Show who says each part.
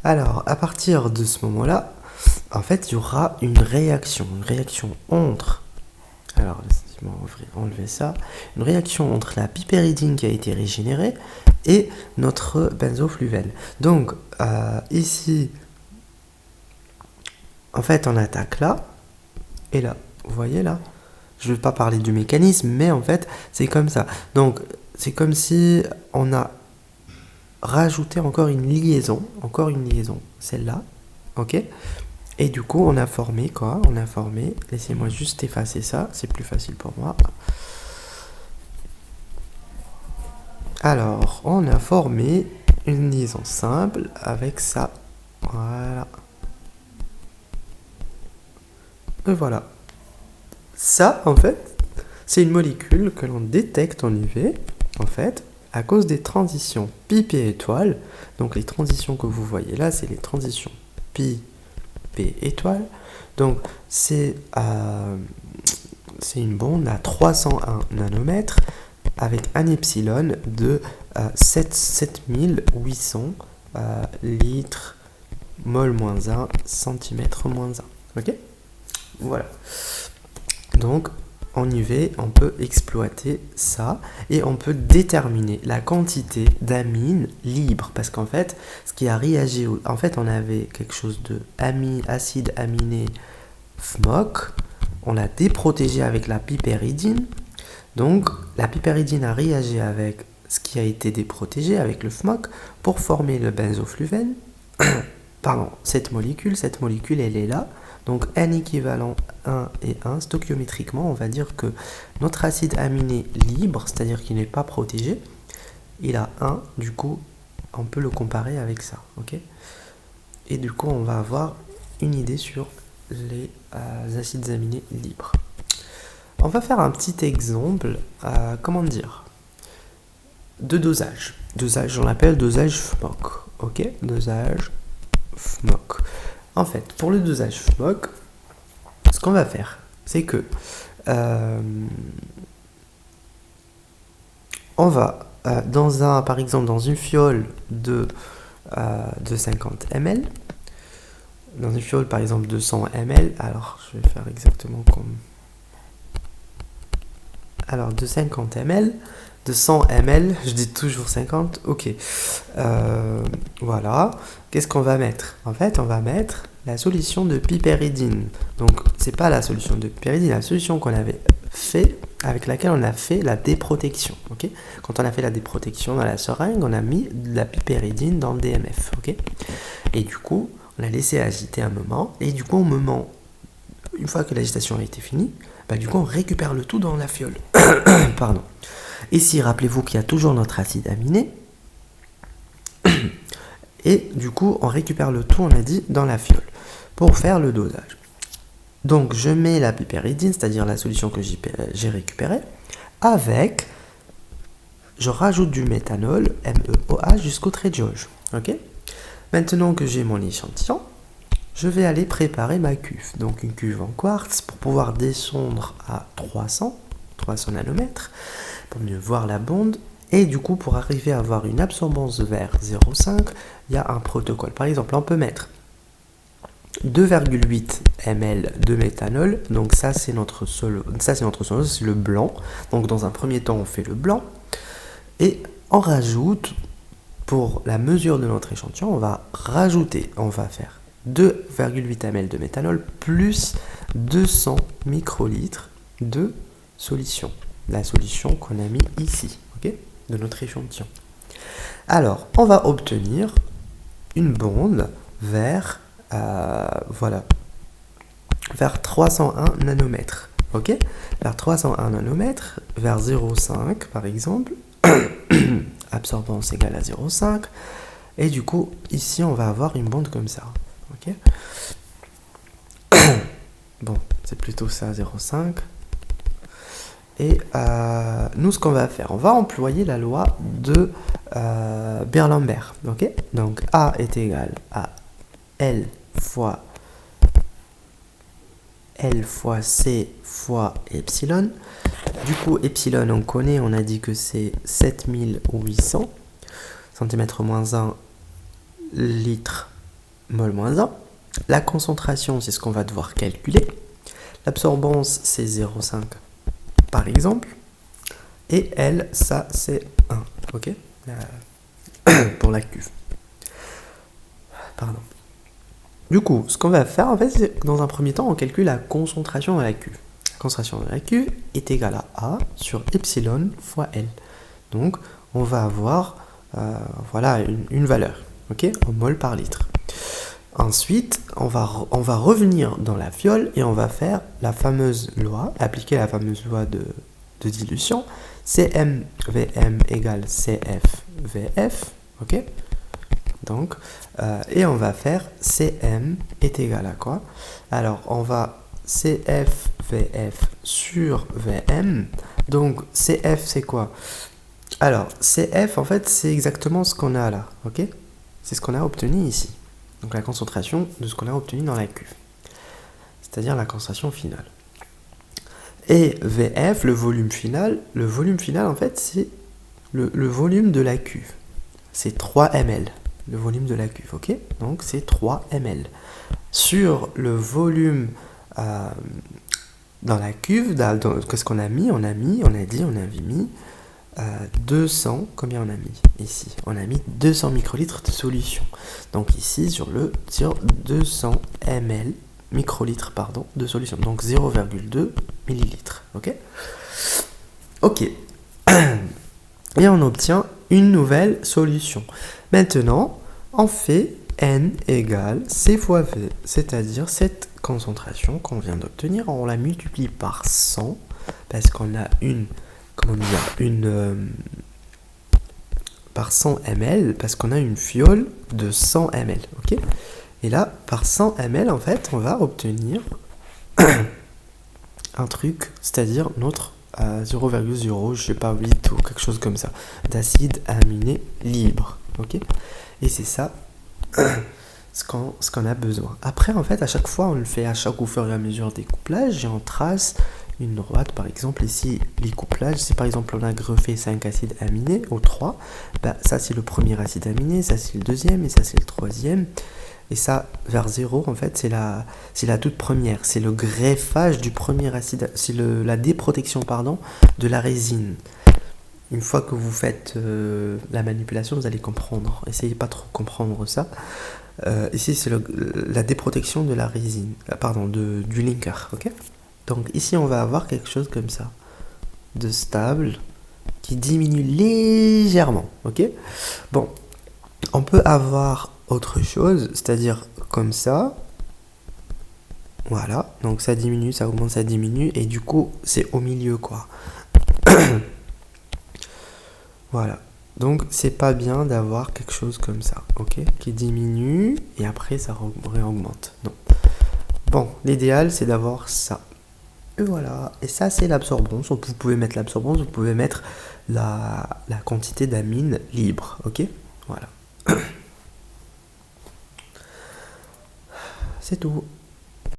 Speaker 1: Alors, à partir de ce moment-là, en fait, il y aura une réaction entre... Alors, laissez-moi enlever ça. Une réaction entre la piperidine qui a été régénérée et notre benzofluvel. Donc, ici, en fait, on attaque là et là. Vous voyez là? Je ne vais pas parler du mécanisme, mais en fait, c'est comme ça. Donc, c'est comme si on a rajouté encore une liaison, celle-là, ok? Et du coup, on a formé quoi? On a formé, laissez-moi juste effacer ça, c'est plus facile pour moi. Alors, on a formé une liaison simple avec ça. Voilà. Et voilà. Ça, en fait, c'est une molécule que l'on détecte en UV, en fait, à cause des transitions pi p étoile. Donc, les transitions que vous voyez là, c'est les transitions pi p étoile. Donc, c'est une bonde à 301 nanomètres avec un epsilon de 7800 litres mol moins 1 centimètre moins 1. Ok? Voilà. Donc, en UV, on peut exploiter ça et on peut déterminer la quantité d'amine libre. Parce qu'en fait, ce qui a réagi, en fait, on avait quelque chose de acide aminé FMOC. On l'a déprotégé avec la piperidine. Donc, la piperidine a réagi avec ce qui a été déprotégé, avec le FMOC, pour former le benzofluven. Pardon, cette molécule, elle est là. Donc, N équivalent 1 et 1, stoichiométriquement, on va dire que notre acide aminé libre, c'est-à-dire qu'il n'est pas protégé, il a 1, du coup, on peut le comparer avec ça, ok? Et du coup, on va avoir une idée sur les acides aminés libres. On va faire un petit exemple, comment dire, de dosage. Dosage, on l'appelle dosage FMOC, ok? Dosage FMOC. En fait, pour le dosage FMOC, ce qu'on va faire, c'est que on va, par exemple, dans une fiole de 50 ml, dans une fiole, par exemple, de 100 ml, alors je vais faire exactement comme... Alors, de 50 ml, de 100 ml, je dis toujours 50, ok. Voilà. Qu'est-ce qu'on va mettre? En fait, on va mettre la solution de piperidine. Donc, c'est pas la solution de piperidine, la solution qu'on avait fait, avec laquelle on a fait la déprotection. Ok? Quand on a fait la déprotection dans la seringue, on a mis de la piperidine dans le DMF. Ok? Et du coup, on a laissé agiter un moment. Et du coup, une fois que l'agitation a été finie, du coup, on récupère le tout dans la fiole. Pardon. Ici, rappelez-vous qu'il y a toujours notre acide aminé. Et du coup, on récupère le tout, on a dit, dans la fiole pour faire le dosage. Donc, je mets la piperidine, c'est-à-dire la solution que j'ai récupérée, je rajoute du méthanol, MEOH, jusqu'au trait de jauge. Ok? Maintenant que j'ai mon échantillon, je vais aller préparer ma cuve. Donc, une cuve en quartz pour pouvoir descendre à 300 nanomètres, pour mieux voir la bonde. Et du coup, pour arriver à avoir une absorbance vers 0,5, il y a un protocole. Par exemple, on peut mettre 2,8 ml de méthanol. Donc ça, c'est notre solvant, c'est le blanc. Donc dans un premier temps, on fait le blanc. Et on rajoute, pour la mesure de notre échantillon, on va faire 2,8 ml de méthanol plus 200 microlitres de solution. La solution qu'on a mis ici, ok, de notre échantillon. Alors, on va obtenir une bonde vers 301 nanomètres, ok, vers 301 nanomètres, vers 0,5 par exemple, absorbance égale à 0,5, et du coup, ici, on va avoir une bonde comme ça, ok. Bon, c'est plutôt ça, 0,5. Et nous, ce qu'on va faire, on va employer la loi de Beer-Lambert. Okay, donc A est égal à L fois C fois epsilon. Du coup, epsilon, on connaît, on a dit que c'est 7800 cm-1 litre mol moins 1. La concentration, c'est ce qu'on va devoir calculer. L'absorbance, c'est 0,5 par exemple. Et L, ça, c'est 1. Ok, pour la cuve. Pardon. Du coup, ce qu'on va faire, en fait, c'est que dans un premier temps, on calcule la concentration de la cuve. La concentration de la cuve est égale à A sur epsilon fois L. Donc, on va avoir voilà, une valeur, ok, en mol par litre. Ensuite, on va revenir dans la fiole et on va faire la fameuse loi, appliquer la fameuse loi de dilution. CmVm égale CfVf, ok. Donc, et on va faire Cm est égal à quoi? Alors, on va CfVf sur Vm. Donc, Cf, c'est quoi? Alors, Cf, en fait, c'est exactement ce qu'on a là, ok? C'est ce qu'on a obtenu ici. Donc, la concentration de ce qu'on a obtenu dans la cuve. C'est-à-dire la concentration finale. Et Vf, le volume final, en fait, c'est le volume de la cuve. C'est 3 ml. Le volume de la cuve, ok? Donc c'est 3 ml. Sur le volume dans la cuve, qu'est-ce qu'on a mis? On avait mis 200, combien on a mis ici? On a mis 200 microlitres de solution. Donc ici, sur 200 ml, microlitres, pardon, de solution. Donc 0,2 millilitres, ok? Ok. Et on obtient une nouvelle solution. Maintenant, on fait N égale C fois V, c'est-à-dire cette concentration qu'on vient d'obtenir, on la multiplie par 100, parce qu'on a par 100 ml, parce qu'on a une fiole de 100 ml, ok? Et là, par 100 ml, en fait, on va obtenir un truc, c'est-à-dire notre 0,0, je sais pas, 8 ou quelque chose comme ça, d'acide aminé libre, ok? Et c'est ça ce qu'on a besoin. Après, en fait, à chaque fois, on le fait au fur et à mesure des couplages, et on trace une droite, par exemple, ici, les couplages, si par exemple on a greffé 5 acides aminés, ou 3, bah, ça c'est le premier acide aminé, ça c'est le deuxième, et ça c'est le troisième. Et ça, vers 0, en fait, c'est la toute première. C'est le greffage du premier acide, c'est la déprotection, pardon, de la résine. Une fois que vous faites la manipulation, vous allez comprendre. Essayez pas trop de comprendre ça. Ici, c'est la déprotection de la résine, pardon, du linker, ok? Donc ici, on va avoir quelque chose comme ça, de stable, qui diminue légèrement, ok? Bon, on peut avoir autre chose, c'est-à-dire comme ça. Voilà, donc ça diminue, ça augmente, ça diminue, et du coup, c'est au milieu, quoi. Voilà, donc c'est pas bien d'avoir quelque chose comme ça, ok? Qui diminue, et après ça réaugmente. Non. Bon, l'idéal, c'est d'avoir ça. Et voilà, et ça, c'est l'absorbance. Vous pouvez mettre l'absorbance, vous pouvez mettre la quantité d'amine libre, ok? Voilà. C'est tout.